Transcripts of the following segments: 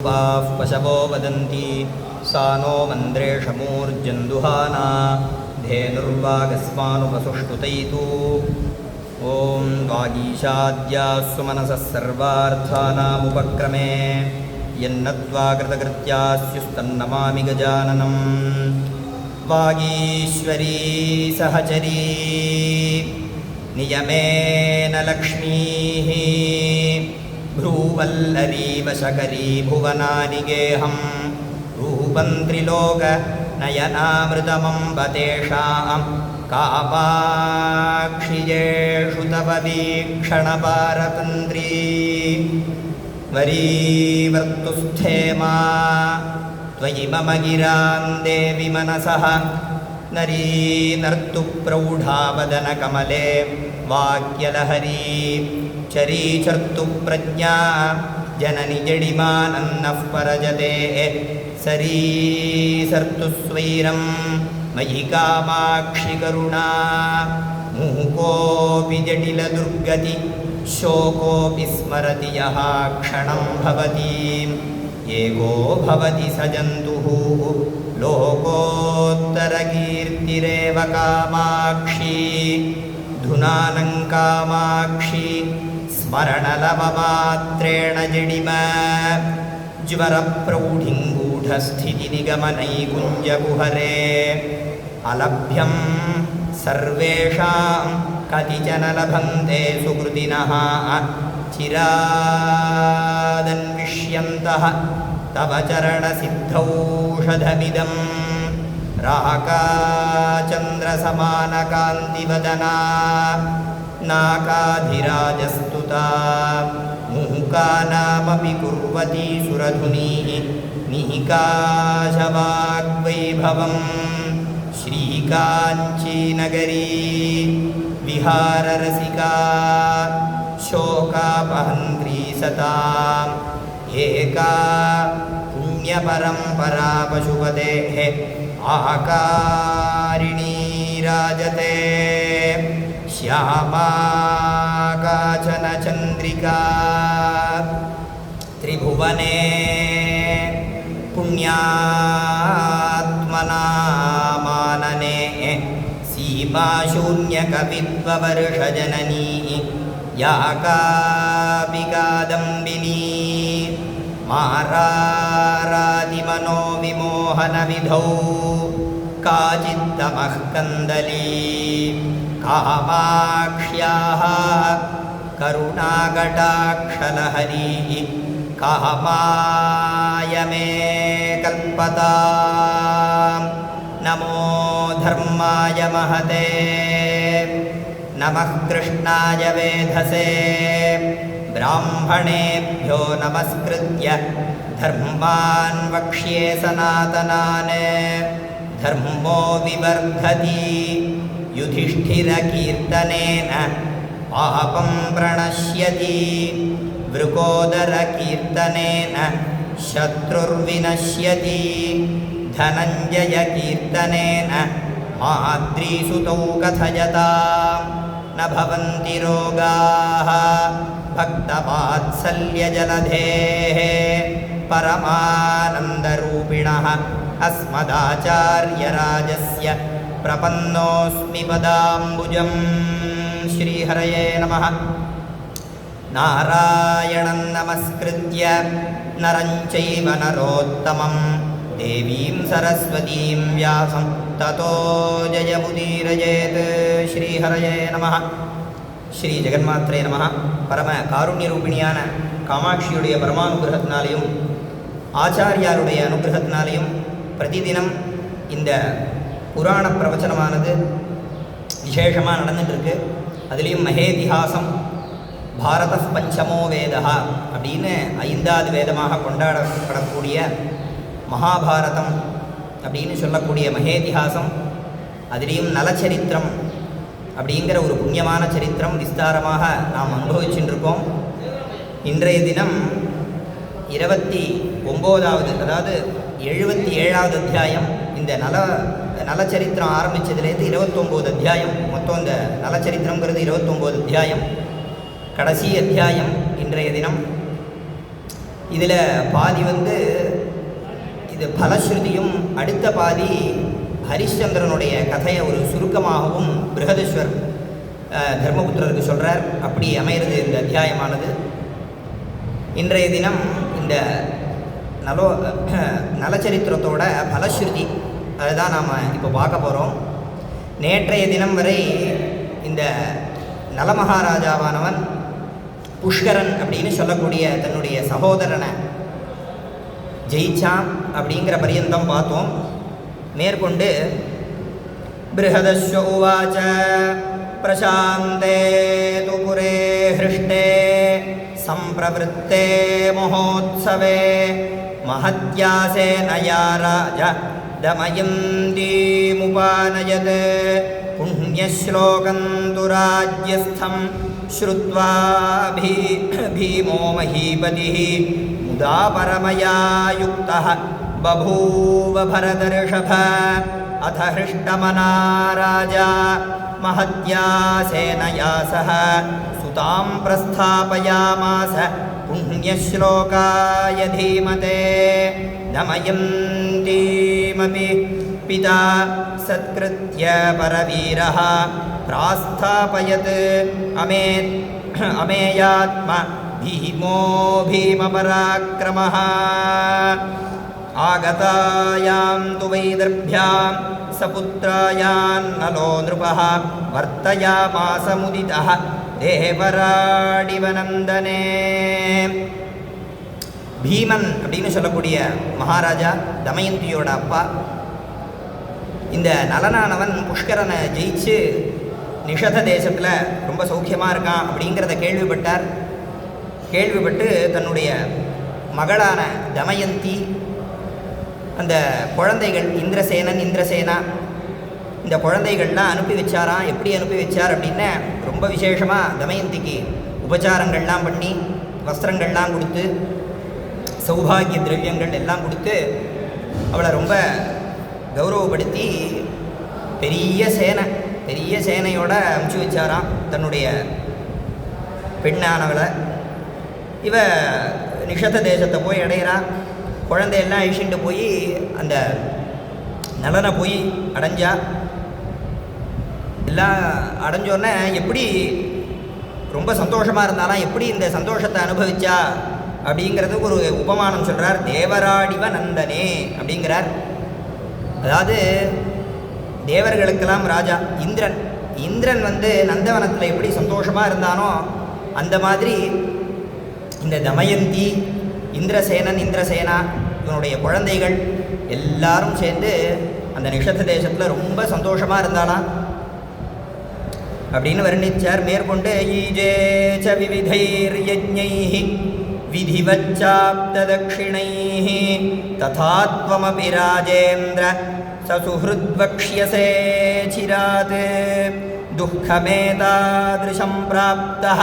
पशवो वदन्ति सा नो मन्द्रेशमूर्जन्दुहाना धेनुर्वागस्मानुपसुष्टुतैतु ॐ वागीशाद्यास्सु मनसः सर्वार्थानामुपक्रमे यन्नत्वा कृतकृत्यास्युस्तन्नमामि गजाननम् वागीश्वरी सहचरी नियमेन लक्ष्मीः भ्रूवल्लरी वशकरी भुवनानि गेहं रूपं त्रिलोकनयनामृतमम्ब तेषां कामाक्षिजेषु तव वीक्षणपारतन्त्री वरीवर्तुस्थेमा त्वयि मम गिरां देवि मनसः नरी नर्तु प्रौढावदनकमले वाक्यलहरी चरीचर्तु प्रज्ञा जननि जडिमानन्नः परजते सरीसर्तु स्वैरं मयि कामाक्षि करुणा मूकोऽपि जटिलदुर्गति शोकोऽपि स्मरति यः क्षणं भवति एको भवति स जन्तुः लोकोत्तरकीर्तिरेव कामाक्षी धुनानं कामाक्षी स्मरणलवमात्रेण जडिम ज्वरप्रौढिं गूढस्थितिनिगमनैकुञ्जकुहरे अलभ्यं सर्वेषां कतिचन लभन्ते सुकृतिनः चिरादन्विष्यन्तः तव चरणसिद्धौषधमिदं राकाचन्द्रसमानकान्तिवदना नाकाधिराजस्तुता मुहुकानामपि कुर्वती सुरधुनीः निहिकाशवाग्वैभवं श्रीकाञ्चीनगरी विहाररसिका शोकापहन्त्री सताम् एका पुण्यपरम्परा पशुपतेः आकारिणी राजते श्यामा काचन चन्द्रिका त्रिभुवने पुण्यात्मना मानने सीमाशून्यकवित्ववर्षजननी या कापि कादम्बिनी मारारादिमनोविमोहनविधौ काचित्तमः कन्दली कामाक्ष्याः करुणाकटाक्षलहरी कामाय मे कल्पतां नमो धर्माय महते नमः कृष्णाय वेधसे ब्राह्मणेभ्यो नमस्कृत्य धर्मान् वक्ष्ये सनातनान् धर्मो विवर्धति युधिष्ठिरकीर्तनेन पापं प्रणश्यति वृकोदरकीर्तनेन शत्रुर्विनश्यति धनञ्जयकीर्तनेन माद्रीसुतौ कथयतां न भवन्ति रोगाः भक्तवात्सल्यजलधेः परमानन्दरूपिणः अस्मदाचार्यराजस्य प्रपन्नोऽस्मि पदाम्बुजं श्रीहरये नमः नारायणं नमस्कृत्य नरं चैव नरोत्तमं देवीं सरस्वतीं व्यासं ततो जयमुदीरयेत् श्रीहरये नमः ஸ்ரீ ஜெகன்மாத்ரே நம. பரம காருண்யரூபிணியான காமாட்சியுடைய பரமானுகிரகத்தினாலையும் ஆச்சாரியாருடைய அனுகிரகத்தினாலையும் பிரதிதினம் இந்த புராண பிரவச்சனமானது விசேஷமாக நடந்துட்டுருக்கு. அதுலேயும் மகேதிஹாசம் பாரத பஞ்சமோ வேதா அப்படின்னு 5வது வேதமாக கொண்டாடப்படக்கூடிய மகாபாரதம் அப்படின்னு சொல்லக்கூடிய மகேதிஹாசம், அதுலேயும் நலச்சரித்திரம் அப்படிங்கிற ஒரு புண்ணியமான சரித்திரம் விஸ்தாரமாக நாம் அனுபவிச்சுட்டு இருக்கோம். இன்றைய தினம் 29வது அதாவது 77வது அத்தியாயம். இந்த நலச்சரித்திரம் ஆரம்பித்ததுலேருந்து 29 அத்தியாயம் மொத்தம். இந்த நலச்சரித்திரங்கிறது 29 அத்தியாயம். கடைசி அத்தியாயம் இன்றைய தினம். இதில் பாதி இது பலஸ்ருதியும், அடுத்த பாதி ஹரிச்சந்திரனுடைய கதையை ஒரு சுருக்கமாகவும் பிருஹதேஸ்வர் தர்மபுத்திரருக்கு சொல்கிறார். அப்படி அமைகிறது இந்த அத்தியாயமானது. இன்றைய தினம் இந்த நலச்சரித்திரத்தோட பலஸ்ருதி அதுதான் நாம் இப்போ பார்க்க போகிறோம். நேற்றைய தினம் வரை இந்த நலமகாராஜாவானவன் புஷ்கரன் அப்படின்னு சொல்லக்கூடிய தன்னுடைய சகோதரனை ஜெயிச்சான் அப்படிங்கிற பரியந்தம் பார்த்தோம். மேற்கொண்டு பிருஹதஸ்ய உவாச பிரசாந்தே துபுரே ஹிருஷ்டே சம்பிரவருத்தே மகோத்சவே மஹத்யாசேனயா ராஜ தமயந்தீமுபானயத் புண்ணியஸ்லோகம் து ராஜ்யஸ்தம் ஸ்ருத்வா பீமோ மஹீபதிः முதா பரமயா யுக்தः பபூவ பரதர்ஷப அத ஹிருஷ்டமனா ராஜா மஹத்யா சேனயா சஹ சுதாம் பிரஸ்தாபயாமாஸ புண்ணியஸ்லோகாய தீமதே தமயந்தீமபி பிதா சத்கிருத்ய பரவீரः பிராஸ்தாபயத் அமேயாத்ம பீமோ பீமபராக்கிரமः ஆகதாயாம் து வைதர்भ्यां சபுத்ராயான்னலோ நிருபः வர்த்தயாமாஸ முதிதः தேவராடிவநந்தனே. பீமன் அப்படின்னு சொல்லக்கூடிய மகாராஜா தமயந்தியோட அப்பா. இந்த நலனானவன் புஷ்கரனை ஜெயிச்சு நிஷத தேசத்தில் ரொம்ப சௌக்கியமாக இருக்கான் அப்படிங்கிறத கேள்விப்பட்டார். கேள்விப்பட்டு தன்னுடைய மகளான தமயந்தி, அந்த குழந்தைகள் இந்திரசேனா, இந்த குழந்தைகள்லாம் அனுப்பி வச்சாராம். எப்படி அனுப்பி வச்சார் அப்படின்னா, ரொம்ப விசேஷமாக தமயந்திக்கு உபச்சாரங்கள்லாம் பண்ணி, வஸ்திரங்கள்லாம் கொடுத்து, சௌபாகிய திரவியங்கள் எல்லாம் கொடுத்து அவளை ரொம்ப கௌரவப்படுத்தி பெரிய சேனையோட அனுப்பிச்சி வச்சாராம் தன்னுடைய பெண்ணானவளை. இவ நிஷத தேசத்தை போய் அடையிறான். குழந்தையெல்லாம் அழிச்சுட்டு போய் அந்த நலனை போய் அடைஞ்சா. எல்லாம் அடைஞ்சோடனே எப்படி ரொம்ப சந்தோஷமாக இருந்தாலும் எப்படி இந்த சந்தோஷத்தை அனுபவிச்சா அப்படிங்கிறதுக்கு ஒரு உபமானம் சொல்கிறார். தேவராடிவ நந்தனே அப்படிங்கிறார். அதாவது தேவர்களுக்கெல்லாம் ராஜா இந்திரன் நந்தவனத்தில் எப்படி சந்தோஷமாக இருந்தானோ அந்த மாதிரி இந்த தமயந்தி, இந்திரசேனா, இவனுடைய குழந்தைகள் எல்லாரும் சேர்ந்து அந்த நிஷத தேசத்தில் ரொம்ப சந்தோஷமாக இருந்தாலாம் அப்படின்னு வர்ணிச்சார். மேற்கொண்டு ஈஜேச்ச விவிதைர் யஜ்ஞைஹி விதிவச்சாப்த தக்ஷிணைஹி ததாத்வமபி ராஜேந்திர சசுஹ்ருத்வக்ஷ்யசே சிராத் துக்கமேதாத்ருஷம் பிராப்தः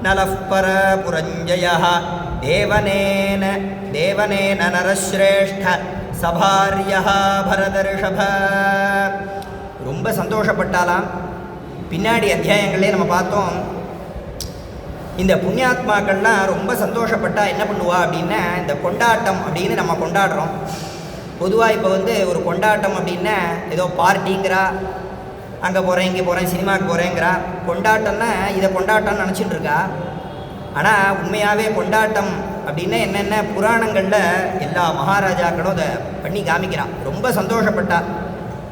நலः பரபுரஞ்சயः தேவனேன நரஸ்ரேஷ்ட சபாரியः பரதர்ஷப. ரொம்ப சந்தோஷப்பட்டாலாம். பின்னாடி அத்தியாயங்களே நம்ம பார்த்தோம். இந்த புண்ணியாத்மாக்கள்லாம் ரொம்ப சந்தோஷப்பட்டா என்ன பண்ணுவா அப்படின்னா, இந்த கொண்டாட்டம் அப்படின்னு நம்ம கொண்டாடுறோம். பொதுவாக இப்போ ஒரு கொண்டாட்டம் அப்படின்னா ஏதோ பார்ட்டிங்கிறா, அங்கே போகிறேன் இங்கே போகிறேன் சினிமாவுக்கு போகிறேங்கிறா. கொண்டாட்டம்னா இதை கொண்டாட்டம்னு நினச்சிட்டு இருக்கா. ஆனால் உண்மையாகவே கொண்டாட்டம் அப்படின்னா என்னென்ன புராணங்களில் எல்லா மகாராஜாக்களும் அதை பண்ணி காமிக்கிறான். ரொம்ப சந்தோஷப்பட்டா.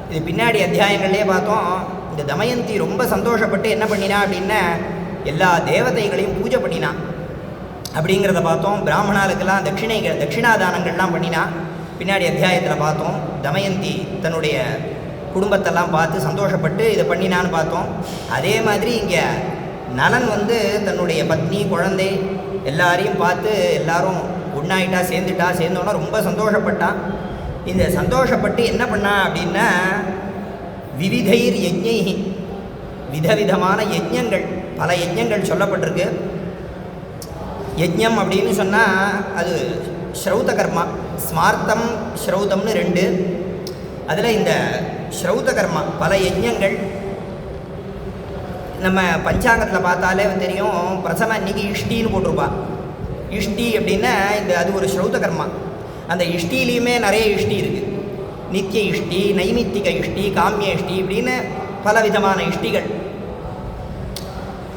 இது பின்னாடி அத்தியாயங்கள்லேயே பார்த்தோம். இந்த தமயந்தி ரொம்ப சந்தோஷப்பட்டு என்ன பண்ணினா அப்படின்னா எல்லா தேவதைகளையும் பூஜை பண்ணினான் அப்படிங்கிறத பார்த்தோம். பிராமணாளுக்கெல்லாம் தட்சிணாதானங்கள்லாம் பண்ணினா பின்னாடி அத்தியாயத்தில் பார்த்தோம். தமயந்தி தன்னுடைய குடும்பத்தெல்லாம் பார்த்து சந்தோஷப்பட்டு இதை பண்ணினான்னு பார்த்தோம். அதே மாதிரி இங்கே நலன் தன்னுடைய பத்னி, குழந்தை எல்லாரையும் பார்த்து எல்லாரும் ஒன்றாயிட்டா, சேர்ந்தோன்னா ரொம்ப சந்தோஷப்பட்டான். இந்த சந்தோஷப்பட்டு என்ன பண்ணா அப்படின்னா விவிதைர் யஜ்ஞைஹி, விதவிதமான யஜ்ஞங்கள், பல யஜ்ஞங்கள் சொல்லப்பட்டிருக்கு. யஜ்ஞம் அப்படின்னு சொன்னால் அது ஸ்ரௌத கர்மா, ஸ்மார்த்தம் ஸ்ரௌதம்னு ரெண்டு. அதில் இந்த ஸ்ரௌத கர்மா பல யஜ்ஞங்கள் நம்ம பஞ்சாங்கத்தில் பார்த்தாலே தெரியும். பிரசவம் அன்றைக்கி இஷ்டின்னு போட்டிருப்பா. இஷ்டி அப்படின்னா அது ஒரு ஸ்ரௌத கர்மா. அந்த இஷ்டிலையுமே நிறைய இஷ்டி இருக்குது. நித்திய இஷ்டி, நைமித்திக இஷ்டி, காமிய இஷ்டி இப்படின்னு பல விதமான இஷ்டிகள்.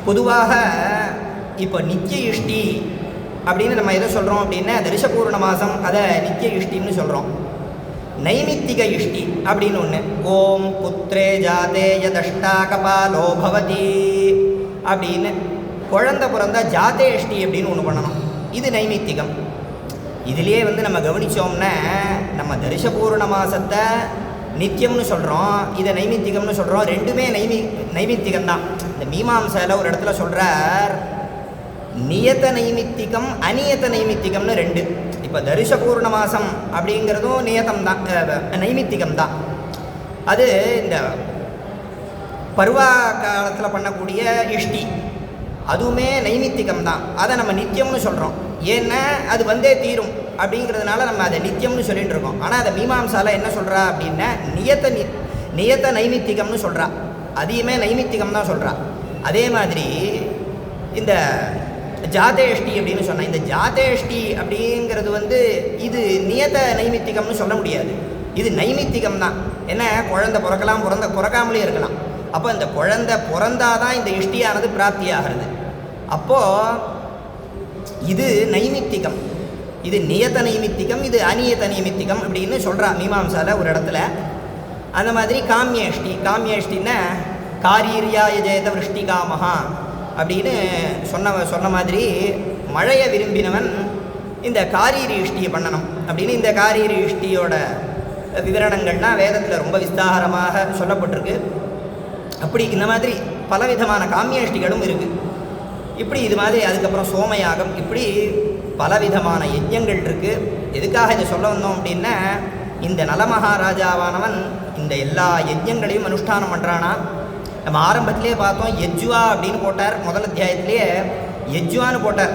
பொதுவாக இப்போ நித்திய இஷ்டி அப்படின்னு நம்ம எதை சொல்கிறோம் அப்படின்னா தரிசபூர்ண மாதம் அதை நித்திய இஷ்டின்னு சொல்கிறோம். நைமித்திக இஷ்டி அப்படின்னு ஒன்று, ஓம் புத்திரே ஜாதே யதஷ்டா கபாலோ பவதி அப்படின்னு குழந்தை பிறந்தா ஜாதே இஷ்டி அப்படின்னு ஒன்று பண்ணணும். இது நைமித்திகம். இதிலே நம்ம கவனித்தோம்னா நம்ம தரிசபூர்ண மாதத்தை நித்தியம்னு சொல்கிறோம், இதை நைமித்திகம்னு சொல்கிறோம். ரெண்டுமே நைமித்திகம்தான். இந்த மீமாம்சையில் ஒரு இடத்துல சொல்கிறார், நியத நைமித்திகம் அநியத நைமித்திகம்னு ரெண்டு. இப்போ தரிசபூர்ண மாதம் அப்படிங்கிறதும் நியதம் தான், நைமித்திகம் தான். அது இந்த பருவா காலத்தில் பண்ணக்கூடிய இஷ்டி அதுவுமே நைமித்திகம் தான். அதை நம்ம நித்தியம்னு சொல்கிறோம். ஏன்னா அது வந்தே தீரும் அப்படிங்கிறதுனால நம்ம அதை நித்தியம்னு சொல்லிகிட்டு இருக்கோம். ஆனால் அதை மீமாம்சால என்ன சொல்கிறா அப்படின்னா நியத நைமித்திகம்னு சொல்கிறா. அதையுமே நைமித்திகம் தான் சொல்கிறா. அதே மாதிரி இந்த ஜாதேஷ்டி அப்படின்னு சொன்னால், இந்த ஜாதேஷ்டி அப்படிங்கிறது இது நியத நைமித்திகம்னு சொல்ல முடியாது. இது நைமித்திகம் தான். என்ன, குழந்தை பிறக்கலாம், பிறக்காமலே இருக்கலாம். அப்போ இந்த குழந்தை பிறந்தாதான் இந்த இஷ்டியானது பிராப்தி ஆகிறது. அப்போது இது நைமித்திகம், இது நியத நைமித்திகம், இது அநியத நைமித்திகம் அப்படின்னு சொல்கிறா மீமாம்சால ஒரு இடத்துல. அந்த மாதிரி காமியஷ்டின்னா காரீரியாய ஜெயத விருஷ்டி காமஹா அப்படின்னு சொன்ன மாதிரி மழையை விரும்பினவன் இந்த காரீரி இஷ்டியை பண்ணணும் அப்படின்னு இந்த காரீரி இஷ்டியோட விவரணங்கள்லாம் வேதத்தில் ரொம்ப விஸ்தாரமாக சொல்லப்பட்டிருக்கு. அப்படி இந்த மாதிரி பலவிதமான காமியஷ்டிகளும் இருக்குது. இப்படி இது மாதிரி அதுக்கப்புறம் சோமயாகம், இப்படி பலவிதமான யஜ்ஞங்கள் இருக்குது. எதுக்காக இதை சொல்ல வந்தோம் அப்படின்னா, இந்த நலமகாராஜாவானவன் இந்த எல்லா யஜ்ஞங்களையும் அனுஷ்டானம் பண்ணுறானா. நம்ம ஆரம்பத்திலே பார்த்தோம், யஜ்வா அப்படின்னு போட்டார். முதல் அத்தியாயத்திலேயே யஜ்வான்னு போட்டார்.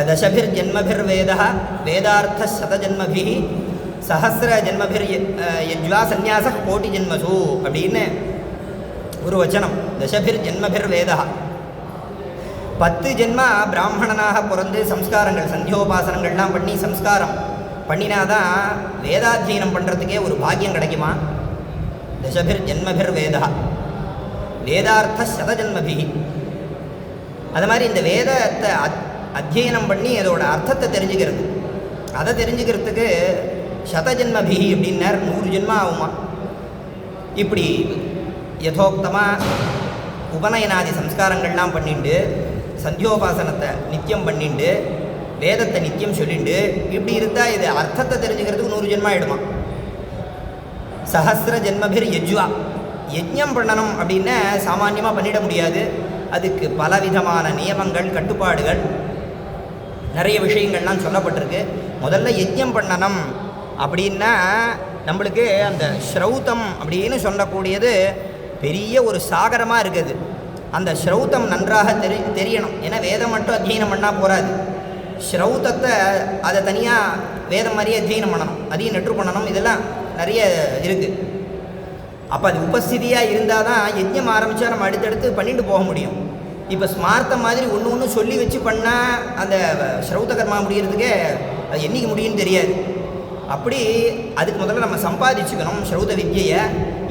தசபிர் ஜென்மபிர் வேதா வேதார்த்த சதஜன்மபி சஹசிர ஜென்மபிர் யஜ்வா சந்நியாச கோட்டி ஜென்மசு அப்படின்னு ஒரு வச்சனம். தசபிர் ஜென்மபிர் வேதா, 10 ஜென்மா பிராமணனாக பிறந்து சம்ஸ்காரங்கள் சந்தியோபாசனங்கள்லாம் பண்ணி சம்ஸ்காரம் பண்ணினாதான் வேதாத்தியனம் பண்ணுறதுக்கே ஒரு பாக்கியம் கிடைக்குமா. தசபிர் ஜென்மபிர் வேதா வேதார்த்த சதஜன்மபி. அது மாதிரி இந்த வேதத்தை அத்தியனம் பண்ணி அதோட அர்த்தத்தை தெரிஞ்சுக்கிறது, அதை தெரிஞ்சுக்கிறதுக்கு சதஜன்மபி அப்படின்னார், 100 ஜென்மா ஆகுமா. இப்படி யதோக்தமாக உபநயனாதி சம்ஸ்காரங்கள்லாம் பண்ணிட்டு சந்தியோபாசனத்தை நித்தியம் பண்ணிட்டு வேதத்தை நித்தியம் சொல்லிட்டு இப்படி இருந்தால் இது அர்த்தத்தை தெரிஞ்சுக்கிறதுக்கு 100 ஜென்மா ஆகிடுமா. சஹசிர ஜென்மபிர் யஜ்வா, யஜ்ஞம் பண்ணணும் அப்படின்னா சாமான்யமாக பண்ணிட முடியாது. அதுக்கு பலவிதமான நியமங்கள், கட்டுப்பாடுகள், நிறைய விஷயங்கள்லாம் சொல்லப்பட்டிருக்கு. முதல்ல யஜ்ஞம் பண்ணணும் அப்படின்னா நம்மளுக்கு அந்த ஸ்ரௌத்தம் அப்படின்னு சொல்லக்கூடியது பெரிய ஒரு சாகரமாக இருக்குது. அந்த ஸ்ரௌத்தம் நன்றாக தெரியணும். ஏன்னா வேதம் மட்டும் அத்தியனம் பண்ணால் போகாது. ஸ்ரௌத்தத்தை அதை தனியாக வேதம் மாதிரியே அத்தியனம் பண்ணணும், அதையும் நெற்று பண்ணணும். இதெல்லாம் நிறைய இருக்குது. அப்போ அது உபஸ்திதியாக இருந்தால் தான் யஜ்ஞம் ஆரம்பித்தா நம்ம அடுத்தடுத்து பண்ணிட்டு போக முடியும். இப்போ ஸ்மார்த்தம் மாதிரி ஒன்று சொல்லி வச்சு பண்ணால் அந்த ஸ்ரௌத்த கர்மா முடிகிறதுக்கே அது என்றைக்கு முடியும்னு தெரியாது. அப்படி அதுக்கு முதல்ல நம்ம சம்பாதிச்சுக்கணும் ஸ்ரௌத வித்யை.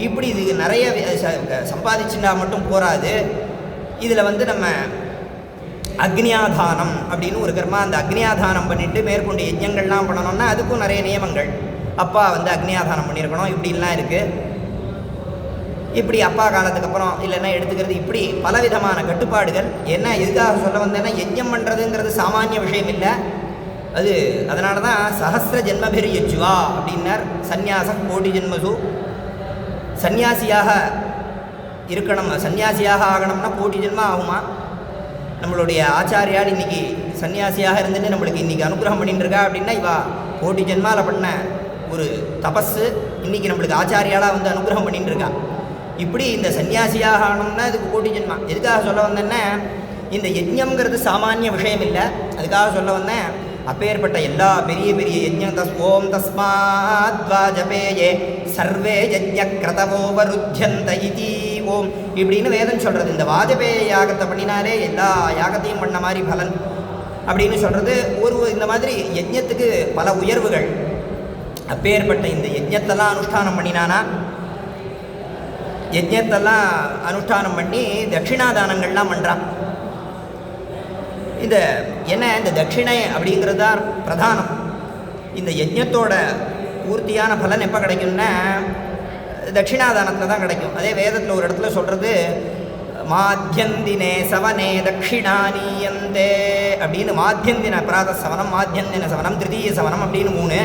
இப்படி இது நிறைய சம்பாதிச்சுட்டா மட்டும் போகாது. இதில் நம்ம அக்னியாதானம் அப்படின்னு ஒரு கர்மா, அந்த அக்னியாதானம் பண்ணிவிட்டு மேற்கொண்டு யஜ்ஞங்கள்லாம் பண்ணணும்னா அதுக்கும் நிறைய நியமங்கள். அப்பா அக்னியாதானம் பண்ணியிருக்கணும், இப்படிலாம் இருக்குது. இப்படி அப்பா காலத்துக்கு அப்புறம் இல்லைன்னா எடுத்துக்கிறது, இப்படி பலவிதமான கட்டுப்பாடுகள். என்ன எதுக்காக சொல்ல வந்தேன்னா, யஜ்ஞம் பண்ணுறதுங்கிறது சாமானிய விஷயம் இல்லை. அதனால தான் சஹசிர ஜென்மபிர் யஜ்வா அப்படின்னார். சந்நியாச கோடி ஜென்மசு, சன்னியாசியாக இருக்கணும், சன்னியாசியாக ஆகணும்னா கோடி ஜென்மா ஆகுமா. நம்மளுடைய ஆச்சாரியால் இன்றைக்கி சன்னியாசியாக இருந்துட்டு நம்மளுக்கு இன்றைக்கி அனுகிரகம் பண்ணிட்டு இருக்கா அப்படின்னா இவா கோடி ஜென்மாவில் பண்ண ஒரு தபஸு இன்றைக்கி நம்மளுக்கு ஆச்சாரியாலாக அனுகிரகம் பண்ணிட்டு இருக்கா. இப்படி இந்த சன்னியாசியாக ஆகணும்னா இதுக்கு கோடி ஜென்மா. எதுக்காக சொல்ல வந்தேன்னா, இந்த யஜ்ஞங்கிறது சாமானிய விஷயம் இல்லை. அதுக்காக சொல்ல வந்தேன், அப்பேற்பட்ட எல்லா பெரிய பெரிய யஜ்ஞம் ஓம் தஸ்மாத் வாஜபேயே சர்வே யஜ்ஞ கிரதவோபருத்தியந்த இதி ஓம் இப்படின்னு வேதம் சொல்கிறது. இந்த வாஜபேய யாகத்தை பண்ணினாலே எல்லா யாகத்தையும் பண்ண மாதிரி பலன். அப்படின்னு சொல்கிறது ஒரு இந்த மாதிரி யஜ்ஞத்துக்கு பல உயர்வுகள். அப்பேற்பட்ட இந்த யஜ்ஞத்தெல்லாம் அனுஷ்டானம் பண்ணினானா, யஜ்ஞத்தெல்லாம் அனுஷ்டானம் பண்ணி தட்சிணாதானங்கள்லாம் பண்ணுறான். இந்த இந்த தட்சிணை அப்படிங்கிறது தான் பிரதானம். இந்த யஜ்ஞத்தோட பூர்த்தியான பலன் எப்போ கிடைக்கும்னா தட்சிணாதானத்தில் தான் கிடைக்கும். அதே வேதத்தில் ஒரு இடத்துல சொல்கிறது மாத்தியந்தினே சவனே தட்சிணானீயந்தே அப்படின்னு. மாத்தியந்தின பிராத சவனம், மாத்தியந்தின சவனம், திருத்தீய சவனம் அப்படின்னு 3.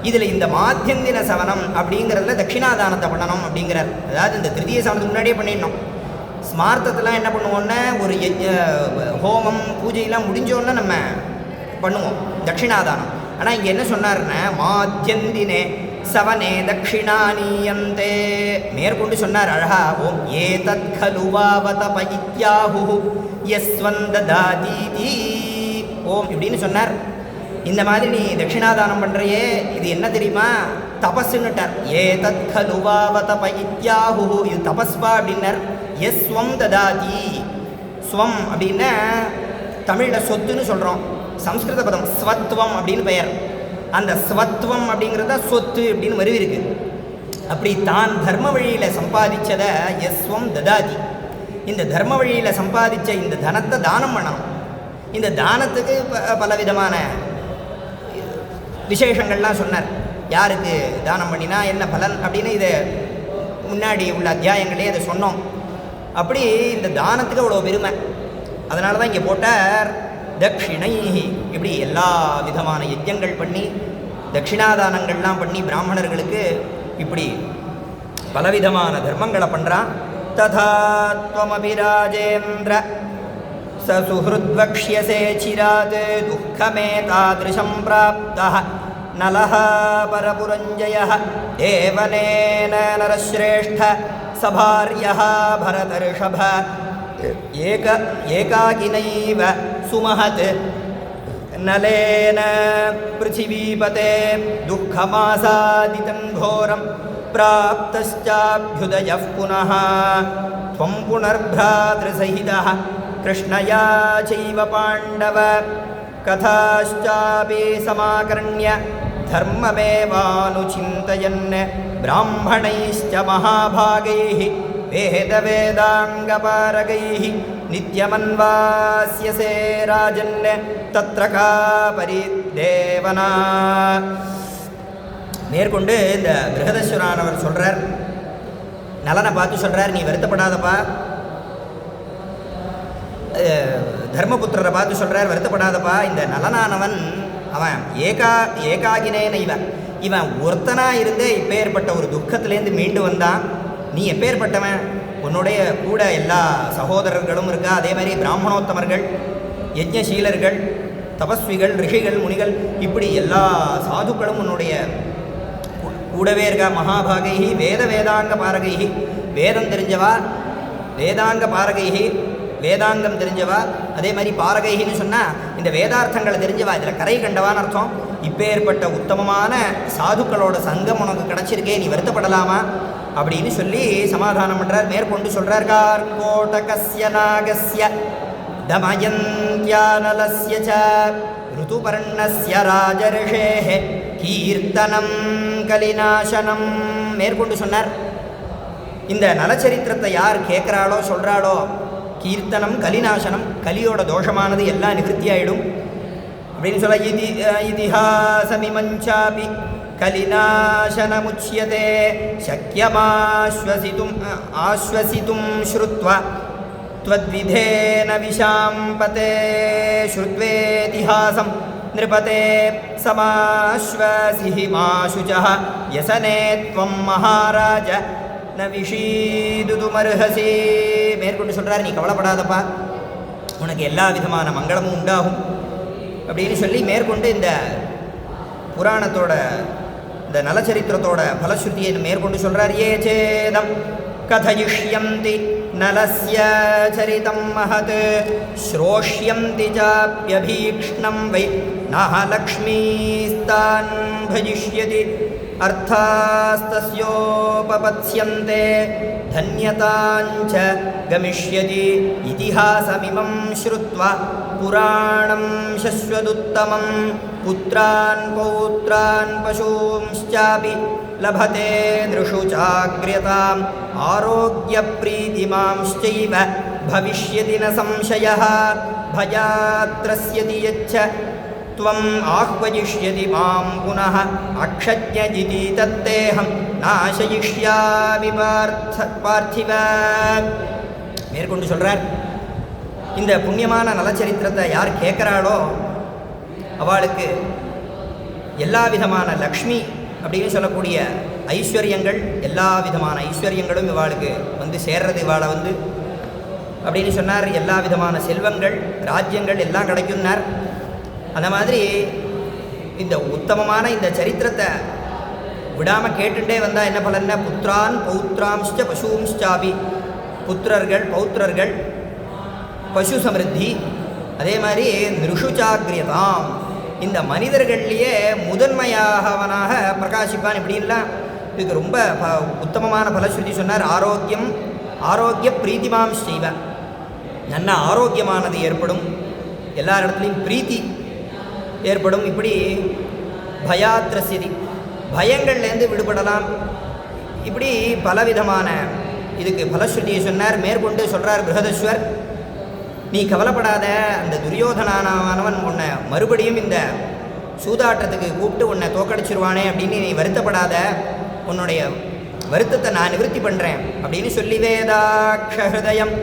இதில் இந்த மாத்தியந்தின சவனம் அப்படிங்கிறதுல தட்சிணாதானத்தை பண்ணணும் அப்படிங்கிறார். அதாவது இந்த திருத்தீய சவனத்துக்கு முன்னாடியே பண்ணிடணும். ஸ்மார்த்தத்தெலாம் என்ன பண்ணுவோன்னா ஒரு ஹோமம் பூஜையெல்லாம் முடிஞ்சோன்னே நம்ம பண்ணுவோம் தட்சிணாதானம். ஆனால் இங்கே என்ன சொன்னார்னா மாத்தியந்தினே சவனே தட்சிணானீயந்தே மேற்கொண்டு சொன்னார் அழகா. ஓம் ஏதத் கலுவாவதப இத்யாஹு யஸ்வந்ததாதீதி ஓம் இப்படின்னு சொன்னார். இந்த மாதிரி நீ தட்சிணாதானம் பண்ணுறையே இது என்ன தெரியுமா, தபஸ்ன்னுட்டார். ஏதத் கலுவாவதப இத்யாஹு இது தபஸ்பா அப்படின்னார். ஸ்வம் ததாதி. ஸ்வம் அப்படின்னா தமிழில் சொத்துன்னு சொல்கிறோம், சம்ஸ்கிருத பதம் ஸ்வத்வம் அப்படின்னு பெயர். அந்த ஸ்வத்வம் அப்படிங்கிறது தான் சொத்து அப்படின்னு வருவி இருக்கு. அப்படி தான் தர்ம வழியில் சம்பாதிச்சதை ஸ்வம் ததாதி. இந்த தர்ம வழியில் சம்பாதிச்ச இந்த தனத்தை தானம் பண்ணணும். இந்த தானத்துக்கு பலவிதமான விசேஷங்கள்லாம் சொன்னார். யாருக்கு தானம் பண்ணினா என்ன பலன் அப்படின்னு இதை முன்னாடி உள்ள அத்தியாயங்களே அதை சொன்னோம். அப்படி இந்த தானத்துக்கு அவ்வளோ பெருமை. அதனால தான் இங்கே போட்டார் தட்சிணை. இப்படி எல்லா விதமான யஜ்ஞங்கள் பண்ணி தட்சிணாதானங்கள்லாம் பண்ணி பிராமணர்களுக்கு இப்படி பலவிதமான தர்மங்களை பண்ணுறான். ததா த்வமபி ராஜேந்திர சுஹ்ருத்வக்ஷ்யசே சிராத் துக்கமே தாத்ருஷம் பிராப்தः நலஹ பரபுரஞ்சயः தேவனேன நரஸ்ரேஷ்ட சபார்யः பரதர்ஷப ஏகாகினைவ சுமஹத் நலேன பிருथिवीपते துக்கமாசாதிதம் கோரம் பிராப்தஸ்சாப்யுதயः புனः த்வம் புனர்भ्रातृसहितः கிருஷ்ணயா சைவ பாண்டவ கதாச்சாபி சமாகர்ண்ய தர்மமேவானுசிந்தயன் பிராமணைश्च மகாபாகைः வேதவேதாங்கபாரகைः நித்யமன்வாஸ்யசே ராஜன் தத்ர கா பரிதேவனா. மேற்கொண்டு இந்த பிருஹதஸ்வரானவர் சொல்கிறார், நலனை பார்த்து சொல்கிறார், நீ வருத்தப்படாதப்பா. தர்மபுத்திரரை பார்த்து சொல்கிறார், வருத்தப்படாதப்பா. இந்த நலனானவன் அவன் ஏகாகினேன இவன் ஒருத்தனாக இருந்தே இப்பேற்பட்ட ஒரு துக்கத்திலேருந்து மீண்டு வந்தான். நீ எப்பேற்பட்டவன், உன்னுடைய கூட எல்லா சகோதரர்களும் இருக்கா. அதே மாதிரி பிராமணோத்தமர்கள், யஜ்ஞசீலர்கள், தபஸ்விகள், ரிஷிகள், முனிகள், இப்படி எல்லா சாதுக்களும் உன்னுடைய கூடவே இருக்கா. மகாபாகைஹி வேத வேதாங்க பாரகைஹி, வேதம் தெரிஞ்சவா, வேதாங்க பாரகைஹி வேதாங்கம் தெரிஞ்சவா, அதே மாதிரி பாரகைன்னு சொன்னால் இந்த வேதார்த்தங்களை தெரிஞ்சவா, இதில் கரை கண்டவான்னு அர்த்தம். இப்பேற்பட்ட உத்தமமான சாதுக்களோட சங்கம் உனக்கு கிடச்சிருக்கே, நீ வருத்தப்படலாமா அப்படின்னு சொல்லி சமாதானம் பண்ணுறார். மேற்கொண்டு சொல்கிறார், கார்கோடகஸ்ய நாகஸ்ய தமயந்த்யானலஸ்ய ச ருதுபர்ணஸ்ய ராஜர்ஷேஹ கீர்த்தனம் கலிநாசனம். மேற்கொண்டு சொன்னார், இந்த நலச்சரித்திரத்தை யார் கேட்குறாளோ சொல்கிறாளோ, கீர்த்தனம் கலிநாசனம், கலியோட தோஷமானது எல்லாம் நிவர்த்தி ஆகிடும் அப்படின்னு சொல்ல. இதிஹாசமிமஞ்சாபி கலிநாசனமுச்யதே சக்யமாஸ்வசித்தும் ஸ்ருத்வா த்வத்விதேன விஷாம்பதே ஸ்ருத்வேதிஹாசம் நிருபதே சமாஸ்வசிஹி மாசுசः யசனே த்வம் மகாராஜ ந விஷீதுதுமர்ஹசி. மேற்கொண்டு சொல்கிறார், நீ கவலைப்படாதப்பா, உனக்கு எல்லா விதமான மங்களமும் உண்டாகும் அப்படின்னு சொல்லி மேற்கொண்டு இந்த புராணத்தோட இந்த நலச்சரித்திரத்தோட பலஸ்ருதியை மேற்கொண்டு சொல்கிறார். ஏ சேதம் கதயிஷ்யந்தி நலஸ்ய சரிதம் மஹத் ஸ்ரோஷ்யந்தி சாப்யபீக்ஷ்ணம் வை நஹலக்ஷ்மீஸ்தான் பஜிஷ்யதி அர்த்தாஸ்தஸ்யோபபத்ஸ்யந்தே தன்யதாஞ்ச கமிஷ்யதி இதிஹாசமிமம் ஸ்ருத்வா புராணம் சஸ்வதுத்தமம் புத்ரான் பௌத்ரான் பசூம்ச்சாபி லபதே நிருஷு சாக்ரியதாம் ஆரோக்ய பிரீதிமாம்ச்சைவ பவிஷ்யதி ந சம்சயः பயாத்ரஸ்யதி யச்ச த்வம் ஆஹ்வயிஷ்யதி மாம் புனः அக்ஷத்யஜிதி தத்தேஹம் நாசயிஷ்யாமி பார்த்திவ. மேற்கொண்டு சொல்றார், இந்த புண்ணியமான நலச்சரித்திரத்தை யார் கேட்குறாளோ அவளுக்கு எல்லா விதமான லக்ஷ்மி அப்படின்னு சொல்லக்கூடிய ஐஸ்வர்யங்கள், எல்லா விதமான ஐஸ்வர்யங்களும் இவாளுக்கு வந்து சேர்றது. இவாளை வந்து அப்படின்னு சொன்னார், எல்லா விதமான செல்வங்கள் ராஜ்யங்கள் எல்லாம் கிடைக்கும்னார். அந்த மாதிரி இந்த உத்தமமான இந்த சரித்திரத்தை விடாமல் கேட்டுட்டே வந்தால் என்ன பலன்னா, புத்திரான் பௌத்ராம்ச்ச பசூம்ச்சாபி, புத்திரர்கள் பௌத்திரர்கள் பசு சமிருத்தி, அதே மாதிரி நிருஷுச்சாக்கிரியதாம், இந்த மனிதர்கள்லேயே முதன்மையாகவனாக பிரகாசிப்பான். இப்படின்லாம் இதுக்கு ரொம்ப உத்தமமான பலஸ்ருதி சொன்னார். ஆரோக்கியம் ஆரோக்கிய பிரீத்திமாம் செய்வன், நல்ல ஆரோக்கியமானது ஏற்படும், எல்லா இடத்துலையும் பிரீத்தி ஏற்படும். இப்படி பயாத்ரஸ்யதி, பயங்கள்லேருந்து விடுபடலாம். இப்படி பலவிதமான இதுக்கு பலஸ்ருதியை சொன்னார். மேற்கொண்டு சொல்கிறார் பிருஹதஸ்வர், நீ கவலைப்படாத, அந்த துரியோதனானவன் உன்னை மறுபடியும் இந்த சூதாட்டத்துக்கு கூப்பிட்டு உன்னை தோக்கடிச்சிருவானே அப்படின்னு நீ வருத்தப்படாத, உன்னுடைய வருத்தத்தை நான் நிவர்த்தி பண்ணுறேன் அப்படின்னு சொல்லி, வேதாக்ஷஹ்ருதயம்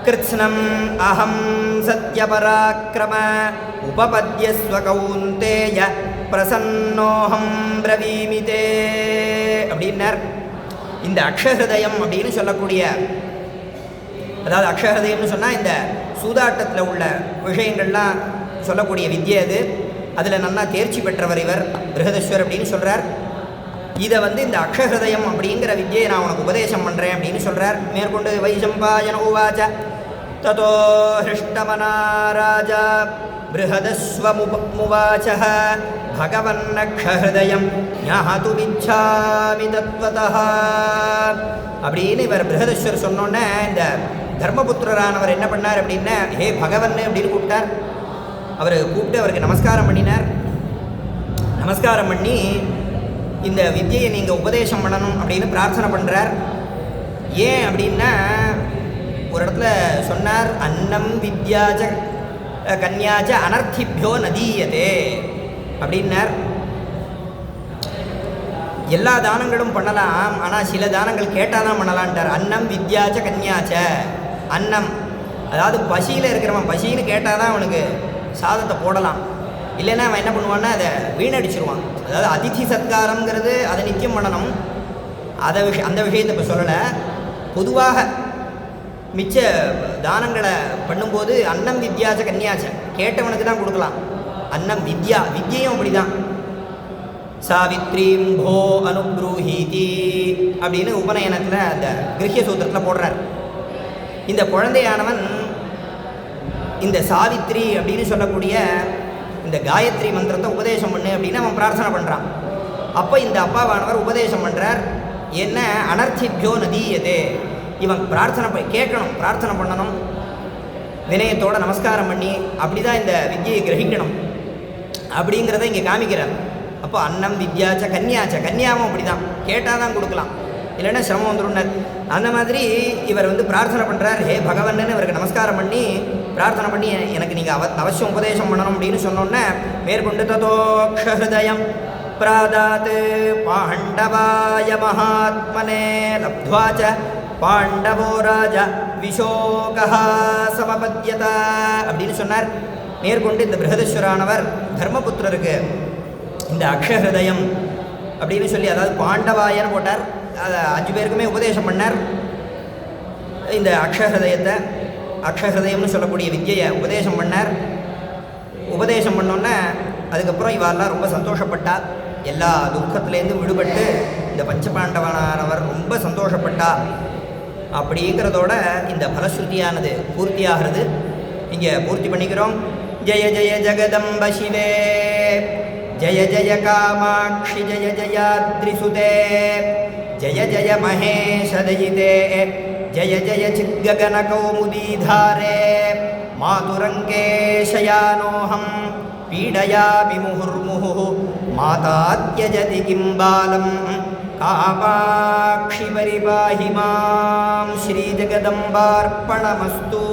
கிருத்ஸ்னம் அஹம் சத்யபராக்கிரம உபபத்யஸ்வ கௌந்தேய பிரசன்னோஹம் பிரவீமிதே அப்படின்னார். இந்த அக்ஷஹ்ருதயம் அப்படின்னு சொல்லக்கூடிய, அதாவது அக்ஷஹ்ருதயம்னு சொன்னால் இந்த சூதாட்டத்தில் உள்ள விஷயங்கள்லாம் சொல்லக்கூடிய வித்யை அது. அதில் நல்லா தேர்ச்சி பெற்றவர் இவர் பிருஹதஸ்வர் அப்படின்னு சொல்கிறார். இதை வந்து இந்த அக்ஷஹ்ருதயம் அப்படிங்கிற வித்யை நான் உனக்கு உபதேசம் பண்ணுறேன் அப்படின்னு சொல்கிறார். மேற்கொண்டு வைசம்பாயன உவாச்ச ததோ ஹிருஷ்டமனா ராஜா பிருஹதஸ்வமுவாச்ச பகவன்னக்ஷஹ்ருதயம் ஞாதுமிச்சாமி தத்வதः அப்படின்னு இவர் பிருஹதஸ்வர் சொன்னோன்னே இந்த தர்மபுத்திரரானவர் என்ன பண்ணார் அப்படின்னா, ஹே பகவன் அப்படின்னு கூப்பிட்டார். அவர் கூப்பிட்டு அவருக்கு நமஸ்காரம் பண்ணினார். நமஸ்காரம் பண்ணி இந்த வித்யை நீங்கள் உபதேசம் பண்ணணும் அப்படின்னு பிரார்த்தனை பண்ணுறார். ஏன் அப்படின்னா, ஒரு இடத்துல சொன்னார், அன்னம் வித்யாச்ச கன்யாச்ச அனர்த்திபியோ நதீயதே அப்படின்னார். எல்லா தானங்களும் பண்ணலாம், ஆனால் சில தானங்கள் கேட்டால் தான் பண்ணலான்ட்டார். அன்னம் வித்யாச்ச கன்யாச்ச, அன்னம் அதாவது பசியில் இருக்கிறவன் பசின்னு கேட்டால் தான் அவனுக்கு சாதத்தை போடலாம், இல்லைன்னா அவன் என்ன பண்ணுவான்னா அதை வீணடிச்சிருவான். அதாவது அதிதி சத்காரங்கிறது அதை நித்தியம் பண்ணணும், அந்த விஷயத்தை இப்போ சொல்லலை. பொதுவாக மிச்ச தானங்களை பண்ணும்போது அன்னம் வித்யாச்ச கன்யாச்ச கேட்டவனுக்கு தான் கொடுக்கலாம். அன்னம் வித்யா, வித்யையும் அப்படி தான். சாவித்ரீம் போ அனுப்ரூஹீதி அப்படின்னு உபநயனத்தில் அந்த கிரகிய சூத்திரத்தில் போடுறார். இந்த குழந்தையானவன் இந்த சாவித்ரி அப்படின்னு சொல்லக்கூடிய இந்த காயத்ரி மந்திரத்தை உபதேசம் பண்ணு அப்படின்னு அவன் பிரார்த்தனை பண்ணுறான். அப்போ இந்த அப்பாவானவர் உபதேசம் பண்ணுறார். என்ன, அனர்த்திபியோ நதீயதே, இவன் பிரார்த்தனை கேட்கணும், பிரார்த்தனை பண்ணணும், வினயத்தோடு நமஸ்காரம் பண்ணி அப்படி தான் இந்த வித்யை கிரகிக்கணும் அப்படிங்கிறத இங்கே காமிக்கிறார். அப்போ அன்னம் வித்யாச்ச கன்யாச்ச, கன்யாவும் அப்படி தான், கேட்டால் தான் கொடுக்கலாம், இல்லைன்னா சிரமம் வந்துடும்னார். அந்த மாதிரி இவர் வந்து பிரார்த்தனை பண்ணுறார். ஹே பகவன்னு இவருக்கு நமஸ்காரம் பண்ணி பிரார்த்தனை பண்ணி எனக்கு நீங்கள் அவசியம் உபதேசம் பண்ணணும் அப்படின்னு சொன்னோன்னே மேற்கொண்டு ததோக்ஷஹ்ருதயம் பிராதாத் பாண்டவாய மகாத்மனே லப்த்வாச்ச பாண்டவோ ராஜா விஷோகா சமபத்யத அப்படின்னு சொன்னார். மேற்கொண்டு இந்த பிருஹதஸ்வரானவர் தர்மபுத்திரருக்கு இந்த அக்ஷஹ்ருதயம் அப்படின்னு சொல்லி, அதாவது பாண்டவாயன்னு போட்டார், அதை 5 பேருக்குமே உபதேசம் பண்ணார். இந்த அக்ஷஹ்ருதயத்தை, அக்ஷஹ்ருதயம்னு சொல்லக்கூடிய வித்யை உபதேசம் பண்ணார். உபதேசம் பண்ணோன்னே அதுக்கப்புறம் இவாரெல்லாம் ரொம்ப சந்தோஷப்பட்டா, எல்லா துக்கத்துலேருந்து விடுபட்டு இந்த பஞ்சபாண்டவனானவர் ரொம்ப சந்தோஷப்பட்டா அப்படிங்கிறதோட இந்த பலஸ்ருதியானது பூர்த்தியாகிறது. இங்கே பூர்த்தி பண்ணிக்கிறோம். ஜெய ஜெய ஜெகதம்ப சிவே, ஜெய ஜெய காமாட்சி, ஜெய ஜெயாத்ரிசுதே, ஜெய ஜெய மகேஷதயிதே, ஜெய ஜெய சித்ககன கௌமுதீதாரே, मातुरङ्के शयानोऽहं पीडयामि मुहुर्मुहुः माता त्यजति किं बालं कामाक्षि परिपाहि मां श्रीजगदम्बार्पणमस्तु।